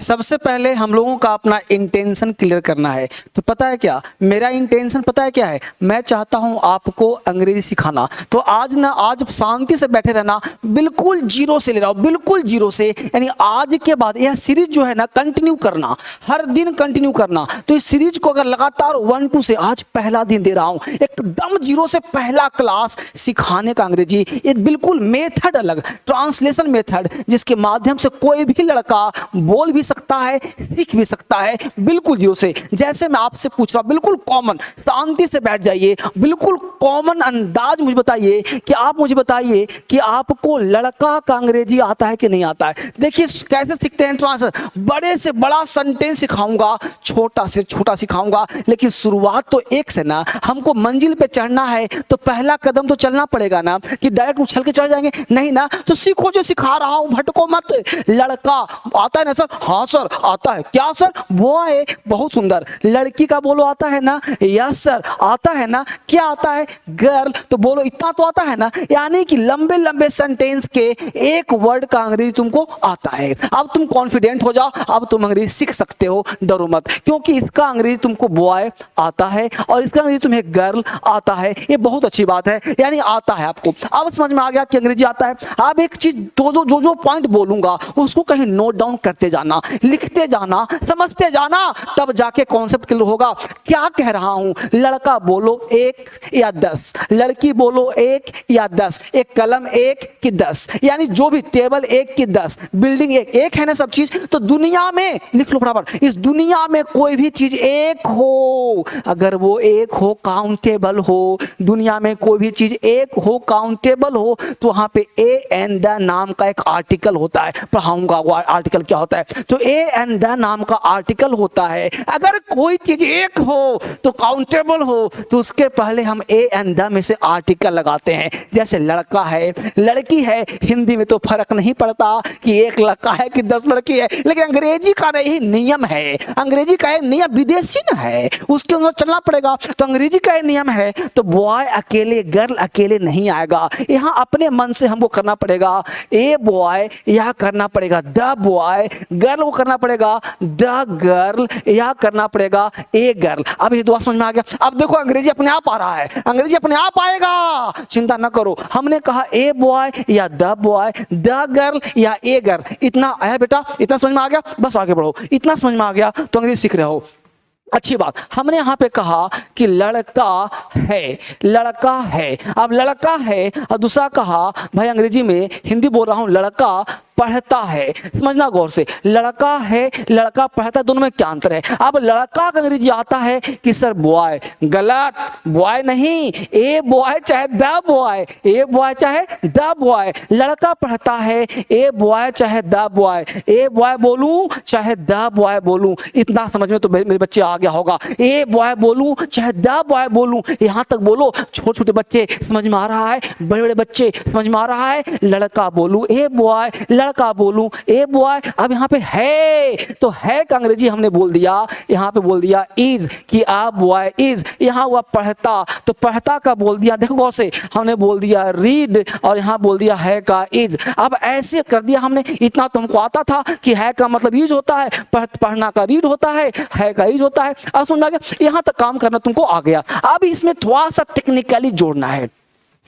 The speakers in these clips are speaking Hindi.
सबसे पहले हम लोगों का अपना इंटेंशन क्लियर करना है। तो पता है क्या मेरा इंटेंशन पता है क्या है? मैं चाहता हूं आपको अंग्रेजी सिखाना। तो आज शांति से बैठे रहना, बिल्कुल जीरो से ले रहा हूं, बिल्कुल जीरो से। यानी आज के बाद यह सीरीज जो है ना कंटिन्यू करना, हर दिन कंटिन्यू करना। तो इस सीरीज को अगर लगातार 1 2 से आज पहला दिन दे रहा हूं, एकदम जीरो से पहला क्लास सिखाने का अंग्रेजी, एक बिल्कुल मेथड अलग, ट्रांसलेशन मेथड, जिसके माध्यम से कोई भी लड़का बोल भी सकता है, सीख भी सकता है, बिल्कुल जीरो से। जैसे मैं आपसे पूछ रहा हूं, बिल्कुल कॉमन, शांति से बैठ जाइए, बिल्कुल कॉमन अंदाज मुझे बताइए कि आप मुझे बताइए कि आपको लड़का का अंग्रेजी आता है कि नहीं आता है। देखिए कैसे सीखते हैं ट्रांसलेशन। बड़े से बड़ा सेंटेंस सिखाऊंगा, छोटा से छोटा सिखाऊंगा, लेकिन शुरुआत तो एक से ना। हमको मंजिल पे चढ़ना है तो पहला कदम तो चलना पड़ेगा ना, कि डायरेक्ट उछल के चढ़ जाएंगे, नहीं ना। तो सीखो जो सिखा रहा हूं, भटको मत। लड़का आता है ना सर? हाँ सर आता है। क्या सर? बॉय, बहुत सुंदर। लड़की का बोलो आता है ना? यस सर आता है ना। क्या आता है? गर्ल। तो बोलो इतना तो आता है ना। यानी कि लंबे लंबे सेंटेंस के एक वर्ड का अंग्रेजी तुमको आता है। अब तुम कॉन्फिडेंट हो जाओ, अब तुम अंग्रेजी सीख सकते हो, डरो मत, क्योंकि इसका अंग्रेजी तुमको बॉय आता है और इसका अंग्रेजी तुम्हें गर्ल आता है। ये बहुत अच्छी बात है, यानी आता है आपको। अब समझ में आ गया कि अंग्रेजी आता है। अब एक चीज जो पॉइंट बोलूंगा उसको कहीं नोट डाउन करते जाना, लिखते जाना, समझते जाना, तब जाके कॉन्सेप्ट क्लियर होगा। क्या कह रहा हूं? लड़का बोलो 1 या 10, लड़की बोलो 1 या 10, एक कलम 1 की 10, यानी जो भी टेबल 1 की 10, बिल्डिंग 1 है ना सब चीज। तो दुनिया में लिख लो फटाफट, इस दुनिया में कोई भी चीज एक हो, अगर वो एक हो, काउंटेबल हो, दुनिया में कोई भी चीज एक हो, काउंटेबल हो, तो वहां पे ए एंड द नाम का एक आर्टिकल होता है। पढ़ाऊंगा वो आर्टिकल क्या होता है। तो ए एंड द नाम का आर्टिकल होता है। अगर कोई चीज एक हो तो काउंटेबल हो, तो उसके पहले हम ए एंड द में से आर्टिकल लगाते हैं। जैसे लड़का है, लड़की है, हिंदी में तो फर्क नहीं पड़ता कि एक लड़का है कि 10 लड़की है, लेकिन अंग्रेजी का यही नियम है। अंग्रेजी का नियम विदेशी ना है, उसके अनुसार चलना पड़ेगा। तो अंग्रेजी का नियम है, तो बॉय अकेले, गर्ल अकेले नहीं आएगा। यहाँ अपने मन से हमको करना पड़ेगा। ए बॉय यह करना पड़ेगा द बॉय, गर्ल को करना पड़ेगा द गर्ल, यह करना पड़ेगा ए गर्ल। अब ये दुआ समझ में आ गया। अब देखो अंग्रेजी अपने आप आ रहा है, अंग्रेजी अपने आप आएगा, चिंता ना करो। हमने कहा ए बॉय या द बॉय, द गर्ल या ए गर्ल। इतना आया बेटा? इतना समझ में आ गया? बस आगे बढ़ो। इतना समझ में आ गया तो अंग्रेजी सीख रहे हो, अच्छी बात। हमने यहां पे कहा कि लड़का है, लड़का है। अब लड़का है और दूसरा कहा भाई अंग्रेजी में, हिंदी बोल रहा हूं, लड़का पढ़ता है। समझना गौर से, लड़का है, लड़का पढ़ता है, दोनों में क्या अंतर है? अब लड़का का अंग्रेजी आता है कि सर बॉय, गलत, बॉय नहीं, ए बॉय चाहे द बॉय, ए बॉय चाहे द बॉय। लड़का पढ़ता है, ए बॉय चाहे द बॉय, ए बॉय बोलूं चाहे द बॉय बोलूं। इतना समझ में तो मेरे बच्चे आ गया होगा। ए बॉय बोलूं चाहे द बॉय बोलूं, यहां तक बोलो। छोटे छोटे बच्चे समझ में आ रहा है, बड़े बड़े बच्चे समझ में आ रहा है। लड़का बोलूं ए बॉय, लड़का बोलूं ए बॉय। अब यहाँ पे है, तो है का अंग्रेजी हमने बोल दिया, यहाँ पे बोल दिया इज, कि आ बॉय इज। यहाँ हुआ पढ़ता, तो पढ़ता का बोल दिया, देखो गौर से, हमने बोल दिया रीड, और यहाँ बोल दिया है का इज। अब ऐसे कर दिया हमने। इतना तुमको आता था कि है का मतलब इज होता है, पढ़ना का रीड होता है का इज होता है। अब समझ आ गया? यहाँ तक काम करना तुमको आ गया। अब इसमें थोड़ा सा टेक्निकली जोड़ना है।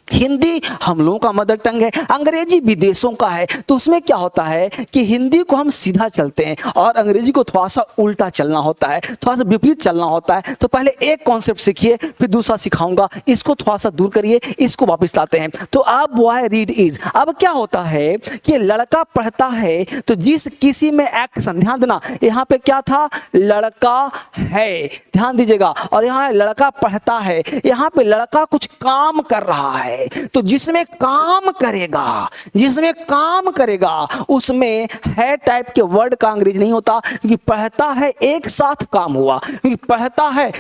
हिंदी हम लोगों का मदर टंग है, अंग्रेजी विदेशों का है। तो उसमें क्या होता है कि हिंदी को हम सीधा चलते हैं और अंग्रेजी को थोड़ा सा उल्टा चलना होता है, थोड़ा सा विपरीत चलना होता है। तो पहले एक कॉन्सेप्ट सीखिए, फिर दूसरा सिखाऊंगा, इसको थोड़ा सा दूर करिए, इसको वापस लाते हैं। तो अब बॉय रीड इज। अब क्या होता है कि लड़का पढ़ता है, तो जिस किसी में एक्शन, ध्यान देना, यहाँ पे क्या था? लड़का है, ध्यान दीजिएगा। और यहाँ लड़का पढ़ता है, यहाँ पे लड़का कुछ काम कर रहा है। तो जिसमें काम करेगा, जिसमें काम करेगा, उसमें है टाइप के वर्ड का अंग्रेजी नहीं होता, क्योंकि पढ़ता है एक साथ काम हुआ। क्योंकि पढ़ता है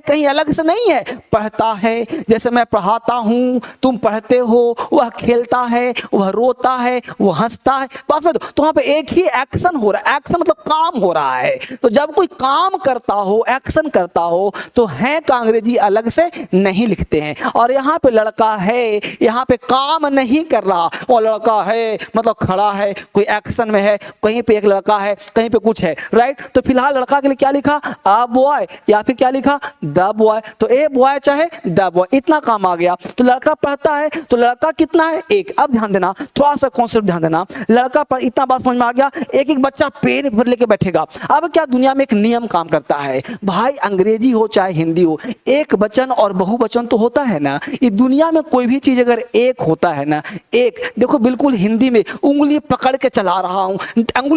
कहीं अलग से नहीं है। पढ़ता है जैसे मैं पढ़ाता हूं, तुम पढ़ते हो, वह खेलता है, वह रोता है, वह हंसता है, बस में तो वहां पे एक ही एक्शन हो रहा है। एक्शन मतलब काम हो रहा है। तो जब कोई काम करता हो, एक्शन करता हो, तो है का अंग्रेजी अलग से नहीं लिखते हैं। और यहाँ पे लड़का है, है, यहाँ पे काम नहीं कर रहा। वो लड़का है मतलब खड़ा है, कोई एक्शन में है, कहीं पे एक लड़का है, कहीं पे कुछ है, राइट। तो फिलहाल लड़का के लिए क्या लिखा, अ बॉय, या फिर क्या लिखा, द बॉय। तो ए बॉय चाहे द बॉय, इतना काम आ गया। तो लड़का पढ़ता है, तो लड़का कितना है, एक। अब ध्यान देना, थोड़ा सा कॉन्सेप्ट ध्यान देना, लड़का पर इतना बात समझ में आ गया, एक एक बच्चा पेन पर लेके बैठेगा। अब क्या दुनिया में एक नियम काम करता है भाई, अंग्रेजी हो चाहे हिंदी हो, एक वचन और बहुवचन तो होता है ना। इस दुनिया में कोई भी चीज अगर एक होता है ना, एक देखो बिल्कुल हिंदी में उंगली पकड़ के चला रहा हूं,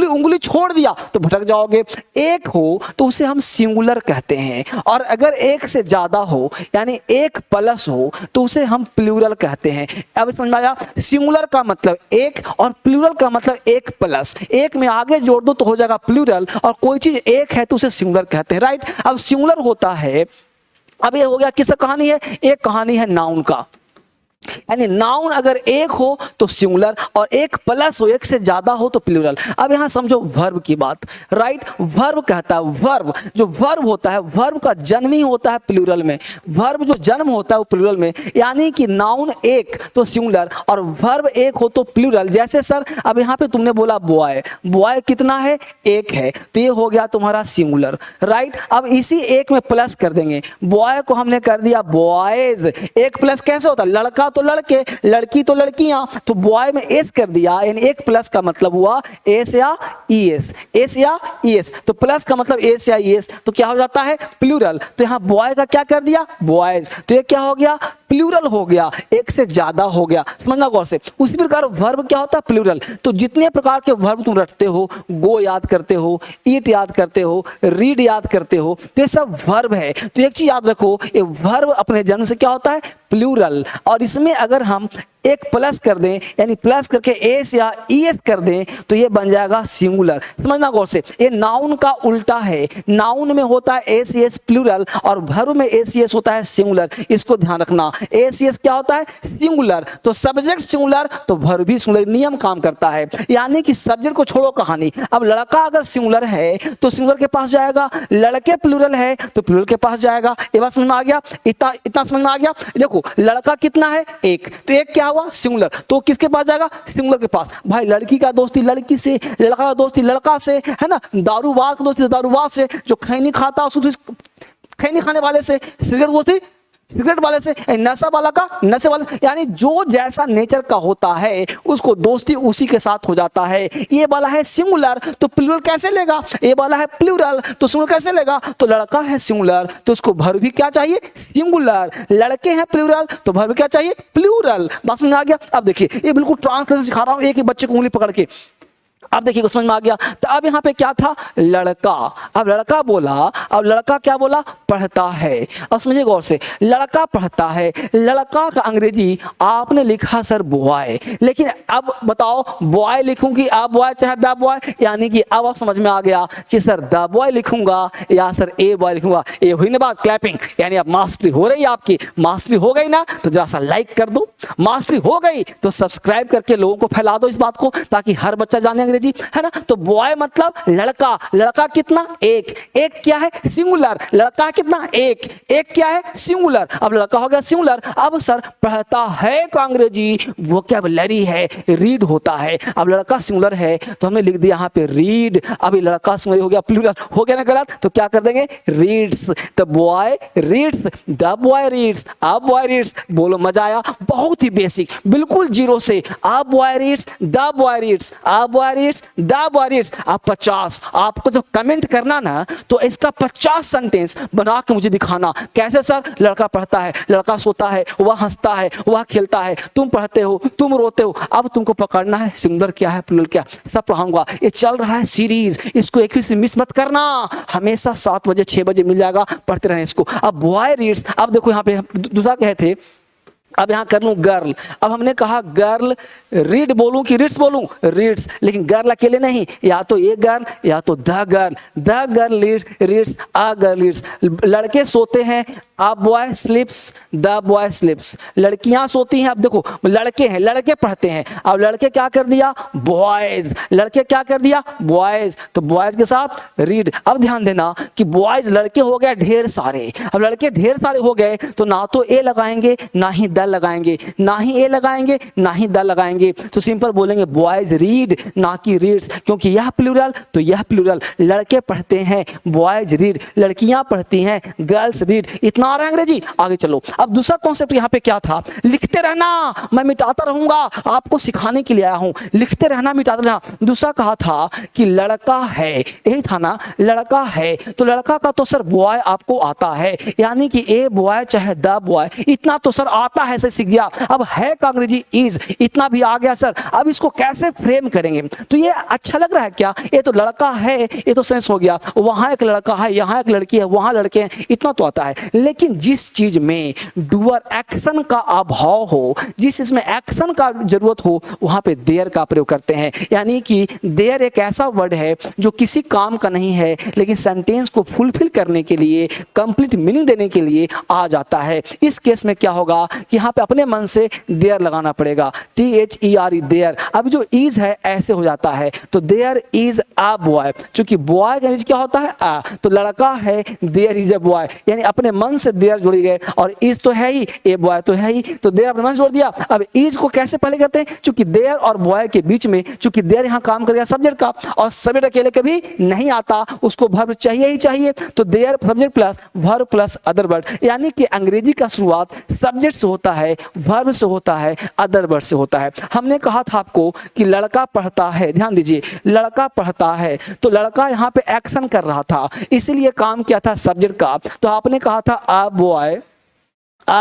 उंगली छोड़ दिया तो भटक जाओगे। एक हो तो उसे हम सिंगुलर कहते हैं, और अगर एक से ज्यादा हो यानी एक प्लस हो तो उसे हम प्लूरल कहते हैं। अब समझ में आया, सिंगुलर का मतलब एक और प्लूरल का मतलब एक प्लस, एक में आगे जोड़ दो तो हो जाएगा प्लूरल, और कोई चीज एक है तो उसे सिंगुलर कहते हैं, राइट। अब सिंगुलर होता है, अब ये हो गया किसका कहानी है, एक कहानी है नाउन का, यानी नाउन अगर एक हो तो सिंगुलर और एक प्लस हो, एक से ज्यादा हो तो प्लूरल। अब यहां समझो वर्ब की बात, राइट। वर्ब कहता है, वर्ब जो वर्ब होता है, वर्ब का जन्म ही होता है प्लूरल में, वर्ब जो जन्म होता है वो प्लूरल में, यानी कि नाउन एक तो सिंगुलर और वर्ब एक हो तो प्लूरल। जैसे सर अब यहाँ पे तुमने बोला बॉय, बॉय कितना है, एक है, तो ये हो गया तुम्हारा सिंगुलर, राइट। अब इसी एक में प्लस कर देंगे, बॉय को हमने कर दिया बॉयज, एक प्लस कैसे होता है, लड़का तो लड़के, लड़की तो लड़कियां, तो बॉय में एस कर दिया, यानी एक प्लस का मतलब हुआ एस या ईएस, एस या ईएस, तो प्लस का मतलब एस या ईएस, तो क्या हो जाता है प्लूरल। तो यहां बॉय का क्या कर दिया बॉयज, तो ये क्या हो गया प्लूरल हो गया, एक से ज्यादा हो गया, समझना गौर से। उसी प्रकार वर्ब क्या होता है प्लूरल। तो जितने प्रकार के वर्ब तुम रटते हो, गो याद करते हो, ईट याद करते हो, रीड याद करते हो, तो ये सब वर्ब है। तो एक चीज याद रखो, ये वर्ब अपने जन्म से क्या होता है प्लूरल, और इसमें अगर हम एक प्लस कर दें यानी प्लस करके एस या ईएस कर दें तो ये बन जाएगा सिंगुलर, समझना गौर से। ये नाउन का उल्टा है, नाउन में होता है एस ईएस प्लूरल और वर्ब में एस ईएस होता है सिंगुलर, इसको ध्यान रखना। एस ईएस क्या होता है सिंगुलर, तो सब्जेक्ट सिंगुलर तो वर्ब भी सिंगुलर, नियम काम करता है, यानी कि सब्जेक्ट को छोड़ो कहानी। अब लड़का अगर सिंगुलर है तो सिंगुलर के पास जाएगा, लड़के प्लूरल है तो प्लूरल के पास जाएगा। ये बात समझ में आ गया, इतना समझ में आ गया। देखो लड़का कितना है एक, तो एक क्या हुआ सिंगुलर, तो किसके पास जाएगा सिंगुलर के पास। भाई लड़की का दोस्ती लड़की से, लड़का का दोस्ती लड़का से, है ना, दारूबाज का दोस्ती दारूबाज से, जो खैनी खाता उसको खैनी खाने वाले से, सिगरेट दोस्ती सिगरेट वाले से, नशा वाला का नशे वाले, यानी जो जैसा नेचर का होता है उसको दोस्ती उसी के साथ हो जाता है। ये वाला है सिंगुलर तो प्लूरल कैसे लेगा, ये वाला है प्लूरल तो सिंगुलर कैसे लेगा, तो लड़का है सिंगुलर तो उसको वर्ब भी क्या चाहिए सिंगुलर, लड़के हैं प्लूरल तो वर्ब क्या चाहिए प्लूरल। बात समझ में आ गया। अब देखिए ये बिल्कुल ट्रांसलेशन सिखा रहा हूं, एक ही बच्चे को उंगली पकड़ के, अब देखिए समझ में आ गया। तो अब यहाँ पे क्या था लड़का, अब लड़का बोला, अब लड़का क्या बोला पढ़ता है। अब समझिए गौर से, लड़का पढ़ता है, लड़का का अंग्रेजी आपने लिखा सर बॉय, लेकिन अब बताओ बॉय लिखूं कि अब बॉय चाहे द बॉय, यानी कि अब आप समझ में आ गया कि सर द बॉय लिखूंगा या सर ए बॉय लिखूंगा। ये हुई ना बात, क्लैपिंग, यानी अब मास्टरी हो रही है आपकी। मास्टरी हो गई ना तो जरा सा लाइक कर दो, मास्टरी हो गई तो सब्सक्राइब करके लोगों को फैला दो इस बात को, ताकि हर बच्चा जाने अंग्रेजी, है ना। तो बॉय मतलब लड़का, लड़का कितना एक, एक क्या है सिंगुलर, लड़का कितना एक, एक क्या है सिंगुलर। अब लड़का हो गया सिंगुलर। अब सर पढ़ता है तो अंग्रेजी वोकैबुलरी है, रीड होता है। अब लड़का सिंगुलर है तो हमने लिख दिया यहाँ पे रीड। अब ये लड़का सिंगुलर हो गया प्लूरल, हो गया ना गलत, तो क्या कर देंगे reads, the boy reads, the boy reads, a boy reads. बोलो मजा आया, बहुत ही बेसिक, बिल्कुल जीरो से, a boy reads, the boy reads, a boy reads, the boy reads. आप 50, आपको जब कमेंट करना ना तो इसका 50 सेंटेंस बना के मुझे दिखाना। कैसे सर, लड़का पढ़ता है, लड़का सोता है, वह हंसता है, वह खेलता है, तुम पढ़ते हो, तुम रोते हो। अब तुमको पकड़ना है सिंगुलर क्या है प्लूरल क्या, सब पढ़ाऊंगा। ये चल रहा है सीरीज, इसको एक भी से मिस मत करना, हमेशा 7 बजे 6 बजे मिल जाएगा, पढ़ते रहे इसको। अब बॉय रीड्स, अब देखो यहाँ पे दूसरा कहे थे, अब यहां कर लूं गर्ल। अब हमने कहा गर्ल रीड बोलूं कि रीड्स बोलूं, रीड्स, लेकिन गर्ल अकेले नहीं, या तो ये गर्ल या तो the girl reads, a girl reads. लड़के सोते हैं, अ बॉय स्लीप्स, द बॉय स्लीप्स। लड़कियां सोती हैं, अब देखो लड़के हैं, लड़के पढ़ते हैं, अब लड़के क्या कर दिया बॉयज, लड़के क्या कर दिया बॉयज, तो बॉयज के साथ रीड। अब ध्यान देना कि बॉयज लड़के हो गए ढेर सारे, अब लड़के ढेर सारे हो गए तो ना तो ए लगाएंगे ना ही द लगाएंगे, ना ही ए लगाएंगे, ना ही द लगाएंगे। तो सिंपल बोलेंगे बॉयज रीड, ना कि रीड्स, क्योंकि यह प्लूरल तो यह प्लूरल। लड़के पढ़ते हैं, बॉयज रीड, लड़कियां पढ़ती हैं, गर्ल्स रीड। इतना आ रहा है अंग्रेजी, आगे चलो। अब दूसरा कॉन्सेप्ट यहाँ पे क्या था, लिखते रहना, मैं मिटाता रहूंगा, आपको सिखाने के लिए आया हूं, लिखते रहना, मिटाते रहना। दूसरा कहा था कि लड़का है, यही था ना, लड़का है, तो लड़का का तो सर बॉय आपको आता है, यानी कि ए बॉय चाहे द बॉय, इतना तो सर आता है, सर सीख गया। अब है का अंग्रेजी इज, इतना भी आ गया सर। अब इसको कैसे फ्रेम करेंगे, तो ये अच्छा लग रहा है क्या, ये तो लड़का है, ये तो सेंस हो गया, वहां एक लड़का है, यहाँ एक लड़की है, वहां लड़के हैं, इतना तो आता है। लेकिन जिस चीज में डूअर एक्शन का अभाव हो, जिस इसमें एक्शन का जरूरत हो, वहां पे देयर का प्रयोग करते हैं। यानी कि देयर एक ऐसा वर्ड है जो किसी काम का नहीं है, लेकिन सेंटेंस को फुलफिल करने के लिए, कंप्लीट मीनिंग देने के लिए आ जाता है। इस केस में क्या होगा कि यहाँ पे अपने मन से देयर लगाना पड़ेगा, THERE देयर। अब जो इज है ऐसे हो जाता है, तो देयर इज अ बॉय, क्योंकि बॉय का क्या होता है आ, तो लड़का है, देयर इज अ बॉय, यानी अपने मन से देयर जोड़ी गए, और इज तो है ही, ए बॉय तो है ही, तो देयर अपने मन से जोड़ दिया। अब इज को कैसे पहले करते हैं, क्योंकि देयर और बॉय के बीच में, क्योंकि देयर यहाँ काम करेगा सब्जेक्ट का, और सब्जेक्ट अकेले कभी नहीं आता, उसको वर्ब चाहिए ही चाहिए, तो there subject plus verb plus other word. यानी कि अंग्रेजी का शुरुआत सब्जेक्ट से होता है, वर्ब से होता है, अदर वर्ड से होता है। हमने कहा था आपको कि लड़का पढ़ता है, ध्यान दीजिए, लड़का पढ़ता है, तो लड़का यहाँ पे एक्शन कर रहा था, इसीलिए काम किया था सब्जेक्ट का। तो आपने कहा था अ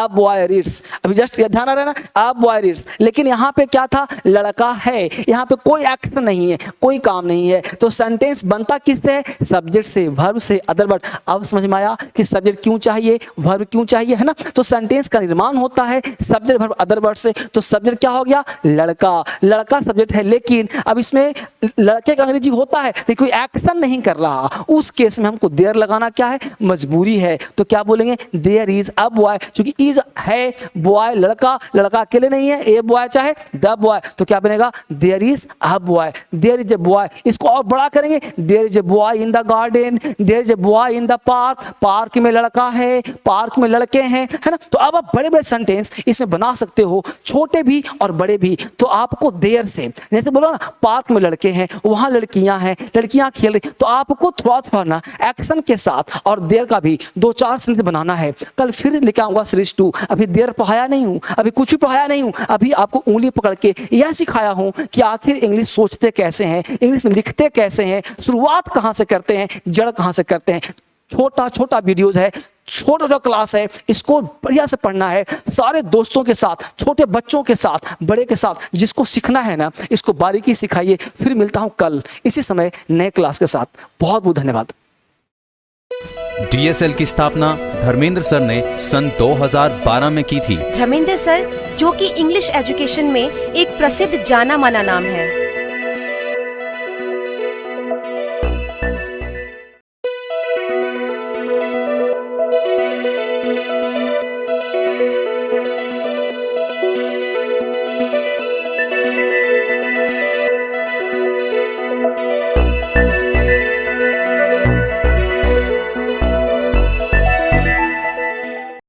बॉय रीड्स, अभी जस्ट ध्यान आ रहा है ना, अ बॉय रीड्स। लेकिन यहाँ पे क्या था, लड़का है, यहाँ पे कोई एक्शन नहीं है, कोई काम नहीं है, तो सेंटेंस बनता किससे है, सब्जेक्ट से, वर्ब से, अदर वर्ड। अब समझ में आया कि सब्जेक्ट क्यों चाहिए, वर्ब क्यों चाहिए, है ना। तो सेंटेंस का निर्माण होता है सब्जेक्ट वर्ब अदर वर्ड से। तो सब्जेक्ट क्या हो गया, लड़का, लड़का सब्जेक्ट है, लेकिन अब इसमें लड़के का अंग्रेजी होता है, लेकिन कोई एक्शन नहीं कर रहा, उस केस में हमको देयर लगाना क्या है, मजबूरी है। तो क्या बोलेंगे, देयर इज अ बॉय, क्योंकि इज है, बॉय लड़का, लड़का अकेले नहीं है, ए बॉय चाहे द बॉय, तो क्या बनेगा, there is a boy, there is a boy. इसको और बड़ा करेंगे, there is a boy in the garden, there is a boy in the park, park में लड़का है, पार्क में लड़के हैं, है ना। तो अब आप बड़े बड़े सेंटेंस इसमें बना सकते हो, छोटे भी और बड़े भी। तो आपको देयर से, जैसे बोलो ना, पार्क में लड़के हैं, वहां लड़कियां हैं, लड़कियां खेल रही, तो आपको थोड़ा थोड़ा ना एक्शन के साथ और देयर का भी 2-4 सेंटेंस बनाना है। कल फिर लेके आऊंगा सीरीज 2। अभी देयर पढ़ाया नहीं हूं, अभी कुछ भी पढ़ाया नहीं हूं, अभी आपको उंगली पकड़ के यह सिखाया हूं कि आखिर इंग्लिश सोचते कैसे हैं, इंग्लिश में लिखते कैसे हैं, शुरुआत कहां से करते हैं, जड़ कहां से करते हैं। छोटा छोटा वीडियोज है, छोटा सा क्लास है, इसको बढ़िया से पढ़ना है, सारे दोस्तों के साथ, छोटे बच्चों के साथ, बड़े के साथ, जिसको सीखना है ना, इसको बारीकी सिखाइए। फिर मिलता हूं कल इसी समय नए क्लास के साथ। बहुत बहुत धन्यवाद। DSL की स्थापना धर्मेंद्र सर ने सन 2012 में की थी। धर्मेंद्र सर, जो कि इंग्लिश एजुकेशन में एक प्रसिद्ध जाना माना नाम है।